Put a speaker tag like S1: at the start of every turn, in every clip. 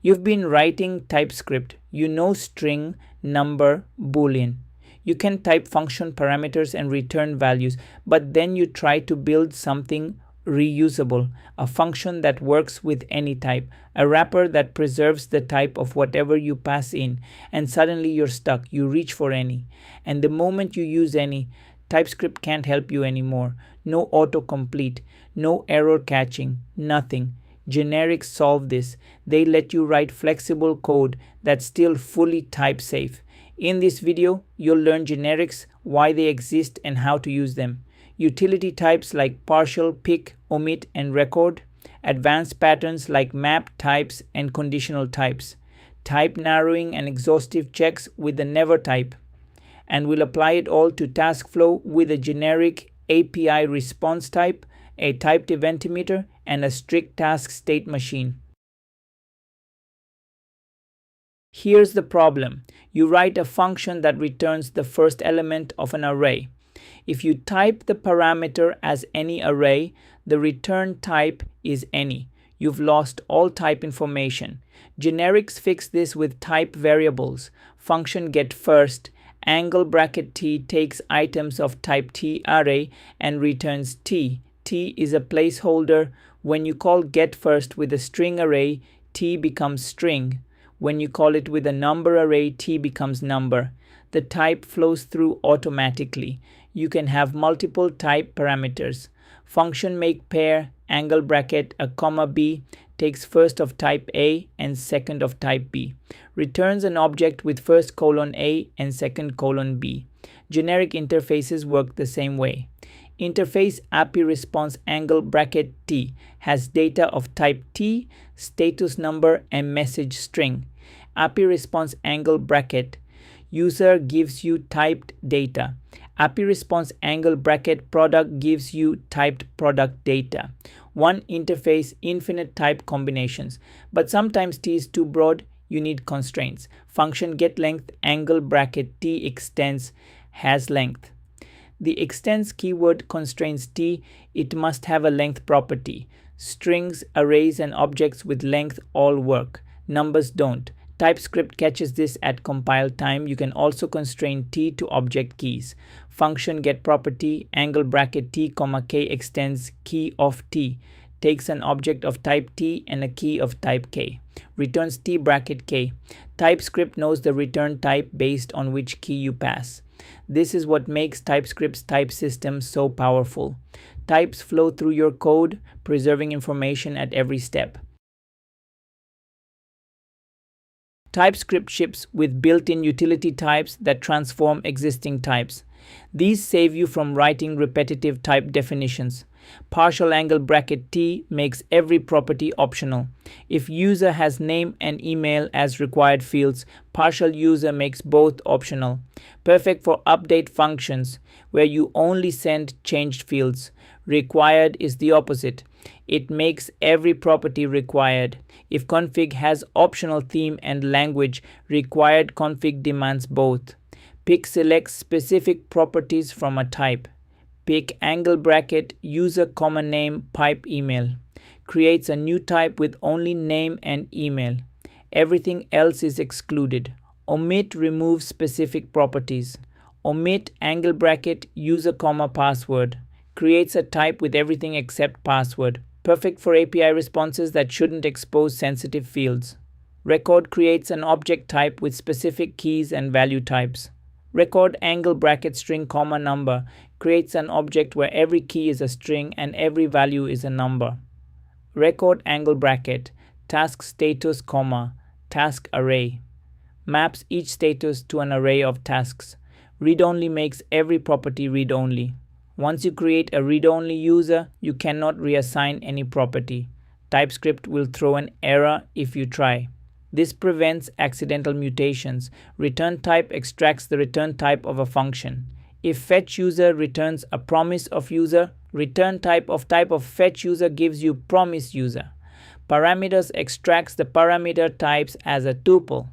S1: You've been writing TypeScript. You know string, number, boolean. You can type function parameters and return values, but then you try to build something reusable, a function that works with any type, a wrapper that preserves the type of whatever you pass in, and suddenly you're stuck. You reach for any. And the moment you use any, TypeScript can't help you anymore. No autocomplete, no error catching, nothing. Generics solve this. They let you write flexible code that's still fully type safe. In this video, you'll learn generics, why they exist, and how to use them. Utility types like partial, pick, omit, and record. Advanced patterns like map, types, and conditional types. Type narrowing and exhaustive checks with the never type. And we'll apply it all to TaskFlow with a generic API response type, a typed event emitter, and a strict task state machine. Here's the problem. You write a function that returns the first element of an array. If you type the parameter as any array, the return type is any. You've lost all type information. Generics fix this with type variables. Function getFirst, angle bracket t takes items of type t array and returns t. T is a placeholder. When you call getFirst with a string array, t becomes string. When you call it with a number array, t becomes number. The type flows through automatically. You can have multiple type parameters. Function makePair, angle bracket, a comma b, takes first of type A and second of type B. Returns an object with first colon A and second colon B. Generic interfaces work the same way. Interface API response angle bracket t has data of type t, status number, and message string. API response angle bracket user gives you typed data. API response angle bracket product gives you typed product data. One interface, infinite type combinations. But sometimes t is too broad, you need constraints. Function getLength angle bracket t extends has length. The extends keyword constrains t, it must have a length property. Strings, arrays, and objects with length all work. Numbers don't. TypeScript catches this at compile time. You can also constrain t to object keys. Function getProperty angle bracket t comma k extends key of t, takes an object of type t and a key of type k, returns t bracket k. TypeScript knows the return type based on which key you pass. This is what makes TypeScript's type system so powerful. Types flow through your code, preserving information at every step. TypeScript ships with built-in utility types that transform existing types. These save you from writing repetitive type definitions. Partial angle bracket t makes every property optional. If user has name and email as required fields, partial user makes both optional. Perfect for update functions where you only send changed fields. Required is the opposite. It makes every property required. If config has optional theme and language, required config demands both. Pick selects specific properties from a type. Pick angle bracket user comma name pipe email. Creates a new type with only name and email. Everything else is excluded. Omit removes specific properties. Omit angle bracket user comma password. Creates a type with everything except password. Perfect for API responses that shouldn't expose sensitive fields. Record creates an object type with specific keys and value types. Record angle bracket string comma number creates an object where every key is a string and every value is a number. Record angle bracket task status comma task array maps each status to an array of tasks. Readonly makes every property read-only. Once you create a read-only user, you cannot reassign any property. TypeScript will throw an error if you try. This prevents accidental mutations. Return type extracts the return type of a function. If fetch user returns a promise of user, return type of fetch user gives you promise user. Parameters extracts the parameter types as a tuple.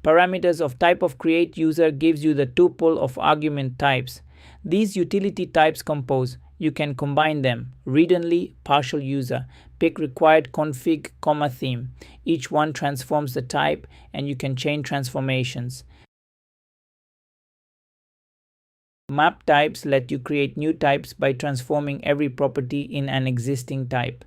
S1: Parameters of type of create user gives you the tuple of argument types. These utility types compose You can combine them. Readonly, partial user. Pick required config, theme. Each one transforms the type, and you can chain transformations. Map types let you create new types by transforming every property in an existing type.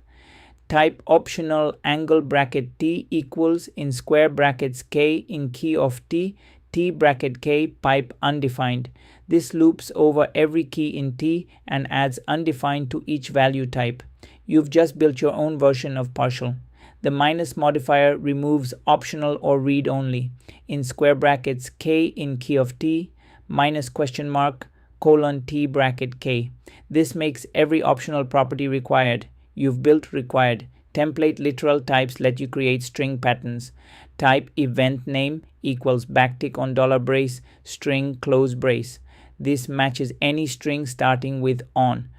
S1: Type optional angle bracket t equals in square brackets k in key of t, t bracket k pipe undefined. This loops over every key in t and adds undefined to each value type. You've just built your own version of partial. The minus modifier removes optional or read only in square brackets k in key of t minus question mark colon t bracket k. This makes every optional property required. You've built required. Template literal types let you create string patterns. Type event name equals backtick on $brace string close brace. This matches any string starting with on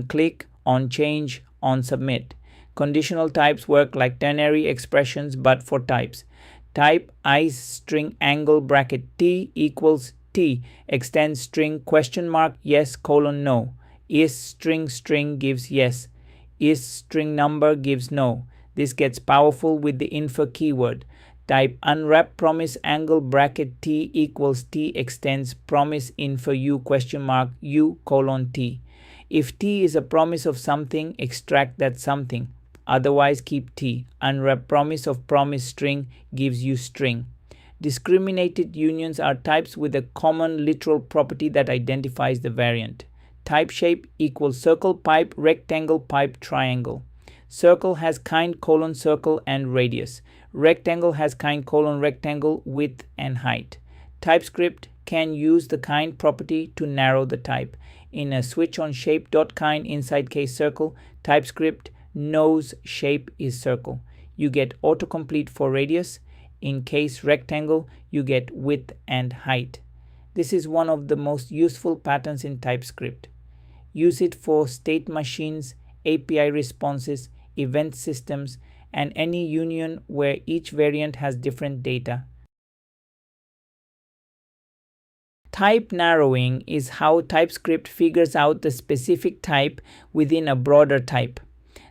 S1: click, on change, on submit. Conditional types work like ternary expressions but for types. Type is string angle bracket t equals t extends string question mark yes colon no. Is string gives yes. Is string number gives no. This gets powerful with the infer keyword. Type unwrap promise angle bracket t equals t extends promise infer u question mark u colon t. If t is a promise of something, extract that something. Otherwise keep t. Unwrap promise of promise string gives you string. Discriminated unions are types with a common literal property that identifies the variant. Type shape equals circle pipe, rectangle pipe, triangle. Circle has kind colon circle and radius. Rectangle has kind colon rectangle, width and height. TypeScript can use the kind property to narrow the type. In a switch on shape.kind inside case circle, TypeScript knows shape is circle. You get autocomplete for radius. In case rectangle, you get width and height. This is one of the most useful patterns in TypeScript. Use it for state machines, API responses, event systems, and any union where each variant has different data. Type narrowing is how TypeScript figures out the specific type within a broader type.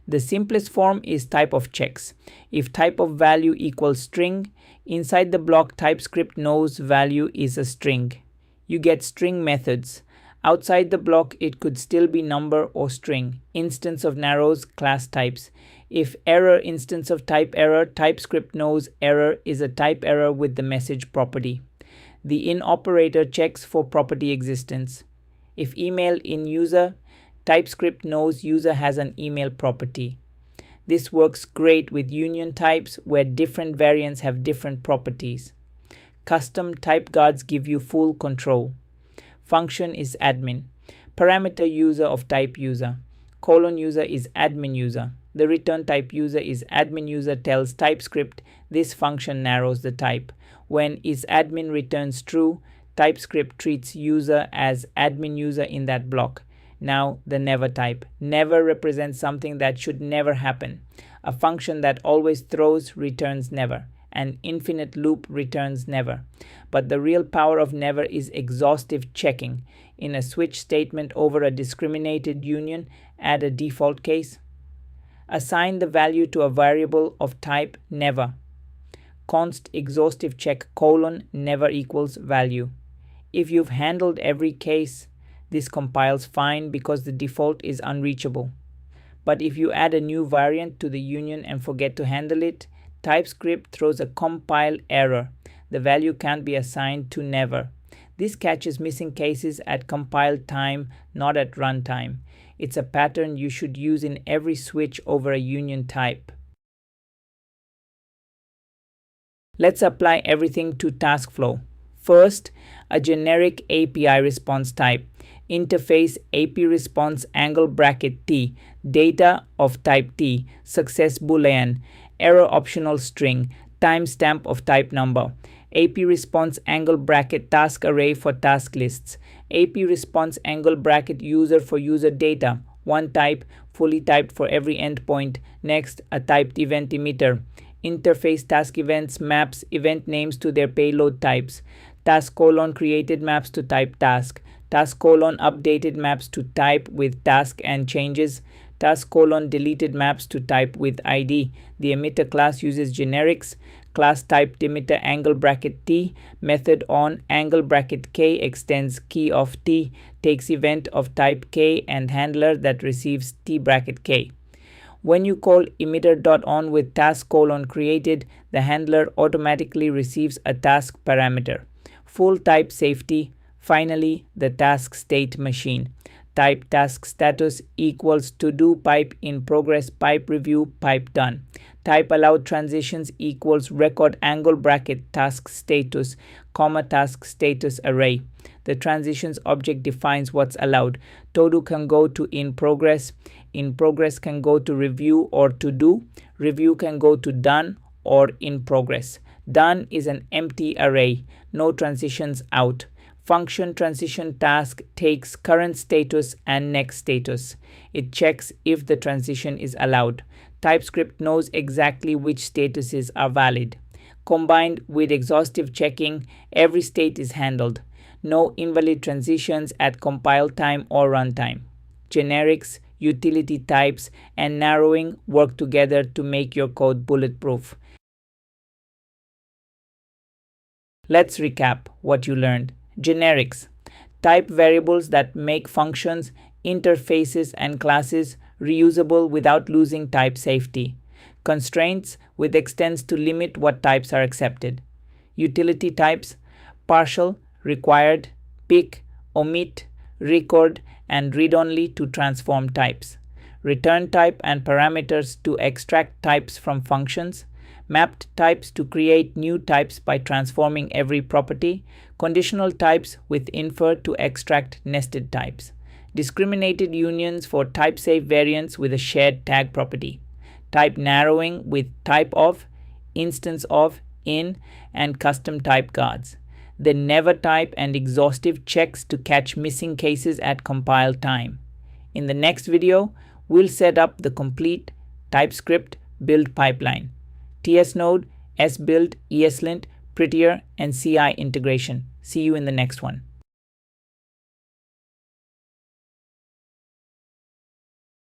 S1: The simplest form is type of checks. If type of value equals string, inside the block TypeScript knows value is a string. You get string methods. Outside the block, it could still be number or string. Instance of narrows class types. If error instance of type error, TypeScript knows error is a type error with the message property. The in operator checks for property existence. If email in user, TypeScript knows user has an email property. This works great with union types where different variants have different properties. Custom type guards give you full control. Function is admin. Parameter user of type user. Colon user is admin user. The return type user is admin user tells TypeScript this function narrows the type. When isAdmin returns true, TypeScript treats user as admin user in that block. Now the never type. Never represents something that should never happen. A function that always throws returns never. An infinite loop returns never. But the real power of never is exhaustive checking. In a switch statement over a discriminated union, add a default case. Assign the value to a variable of type never. Const exhaustive check colon never equals value. If you've handled every case, this compiles fine because the default is unreachable. But if you add a new variant to the union and forget to handle it, TypeScript throws a compile error. The value can't be assigned to never. This catches missing cases at compile time, not at runtime. It's a pattern you should use in every switch over a union type. Let's apply everything to TaskFlow. First, a generic API response type. Interface AP response angle bracket T, data of type T, success boolean, error optional string, timestamp of type number. AP response angle bracket task array for task lists. AP response angle bracket user for user data. One type, fully typed for every endpoint. Next, a typed event emitter. Interface task events maps event names to their payload types. Task colon created maps to type task. Task colon updated maps to type with task and changes. Task colon deleted maps to type with ID. The emitter class uses generics. Class type emitter angle bracket T. Method on angle bracket K extends key of T, takes event of type K and handler that receives T bracket K. When you call emitter.on with task colon created, the handler automatically receives a task parameter. Full type safety. Finally, the task state machine. Type task status equals to do pipe in progress pipe review pipe done. Type allowed transitions equals record angle bracket task status comma task status array. The transitions object defines what's allowed. To-do can go to in progress. In progress can go to review or to do. Review can go to done or in progress. Done is an empty array. No transitions out. Function transition task takes current status and next status. It checks if the transition is allowed. TypeScript knows exactly which statuses are valid. Combined with exhaustive checking, every state is handled. No invalid transitions at compile time or runtime. Generics, utility types, and narrowing work together to make your code bulletproof. Let's recap what you learned. Generics. Type variables that make functions, interfaces, and classes reusable without losing type safety. Constraints with extends to limit what types are accepted. Utility types: partial, required, pick, omit, record, and read-only to transform types. Return type and parameters to extract types from functions. Mapped types to create new types by transforming every property. Conditional types with infer to extract nested types. Discriminated unions for type-safe variants with a shared tag property. Type narrowing with type of, instance of, in, and custom type guards. The never type and exhaustive checks to catch missing cases at compile time. In the next video, we'll set up the complete TypeScript build pipeline. TS Node, SBuild, ESLint, Prettier, and CI integration. See you in the next one.